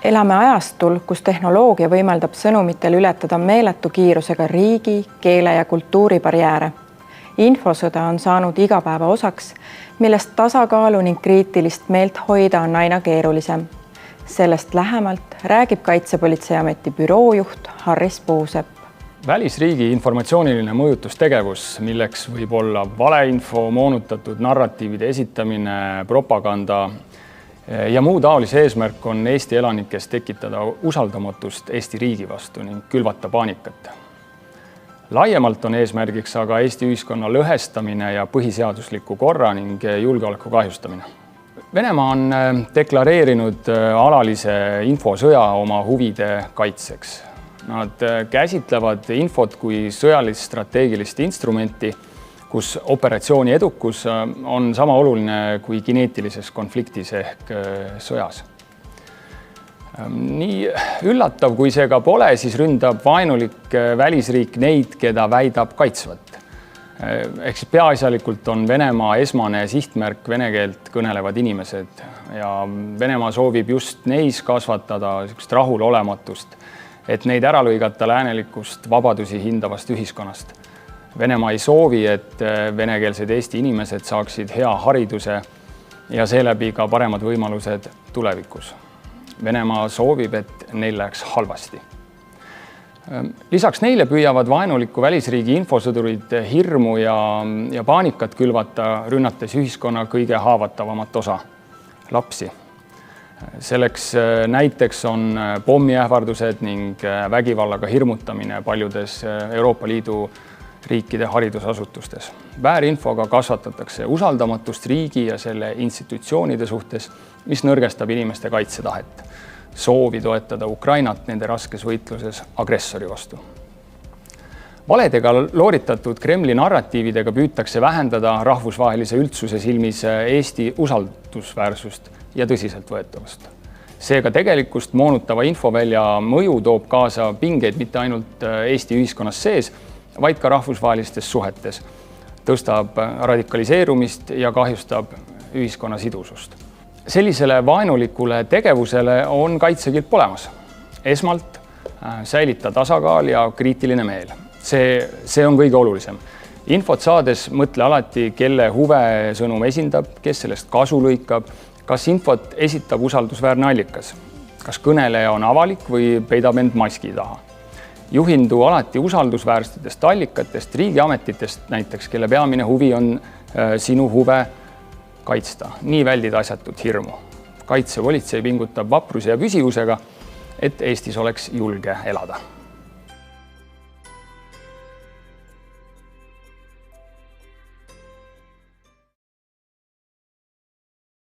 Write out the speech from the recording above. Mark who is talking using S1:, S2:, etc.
S1: Elame ajastul, kus tehnoloogia võimaldab sõnumitel ületada meeletu kiirusega riigi, keele ja kultuuri barjääre. Infosõda on saanud igapäeva osaks, millest tasakaalu ning kriitilist meelt hoida on aina keerulisem. Sellest lähemalt räägib Kaitsepolitseiameti büroojuht Harris Puusepp.
S2: Välisriigi informatsiooniline mõjutustegevus, milleks võib olla valeinfo, moonutatud narratiivide esitamine, propaganda ja muu taolise eesmärk on Eesti elanikes tekitada usaldamatust Eesti riigi vastu ning külvata paanikat. Laiemalt on eesmärgiks aga Eesti ühiskonna lõhestamine ja põhiseadusliku korra ning julgeoleku kahjustamine. Venemaa on deklareerinud alalise infosõja oma huvide kaitseks. Nad käsitlevad infot kui sõjalist strateegilist instrumenti, kus operatsiooni edukus on sama oluline kui kineetilises konfliktis ehk sõjas. Nii üllatav, kui see ka pole, siis ründab vaenulik välisriik neid, keda väidab kaitsvat. Ehk siis peaasjalikult on Venemaa esmane sihtmärk vene keelt kõnelevad inimesed ja Venemaa soovib just neis kasvatada rahulolematust, et neid ära lõigata läänelikust vabadusi hindavast ühiskonnast. Venemaa ei soovi, et venekeelsed Eesti inimesed saaksid hea hariduse ja seeläbi ka paremad võimalused tulevikus. Venemaa soovib, et neil läheks halvasti. Lisaks neile püüavad vaenuliku välisriigi infosõdurid hirmu ja paanikat külvata, rünnates ühiskonna kõige haavatavamat osa, lapsi. Selleks näiteks on pommiähvardused ning vägivallaga hirmutamine paljudes Euroopa Liidu riikide haridusasutustes. Väärinfoga kasvatatakse usaldamatust riigi ja selle institutsioonide suhtes, mis nõrgestab inimeste kaitsetahet, soovi toetada Ukrainat nende raskes võitluses agressori vastu. Valedega looritatud Kremli narratiividega püütakse vähendada rahvusvahelise üldsuse silmis Eesti usaldusväärsust ja tõsiseltvõetavust. Seega tegelikkust moonutava infovälja mõju toob kaasa pingeid mitte ainult Eesti ühiskonnas sees, vaid ka rahvusvahelistes suhetes, tõstab radikaliseerumist ja kahjustab ühiskonna sidusust. Sellisele vaenulikule tegevusele on kaitsekilp olemas. Esmalt säilita tasakaal ja kriitiline meel. See on kõige olulisem. Infot saades mõtle alati, kelle huve sõnum esindab, kes sellest kasu lõikab, kas infot esitab usaldusväärne allikas, kas kõneleja on avalik või peidab end maski taha. Juhindu alati usaldusväärsetest allikatest, riigiametitest näiteks, kelle peamine huvi on sinu huve kaitsta. Nii väldid asjatut hirmu. Kaitsepolitsei pingutab vapruse ja püsivusega, et Eestis oleks julge elada.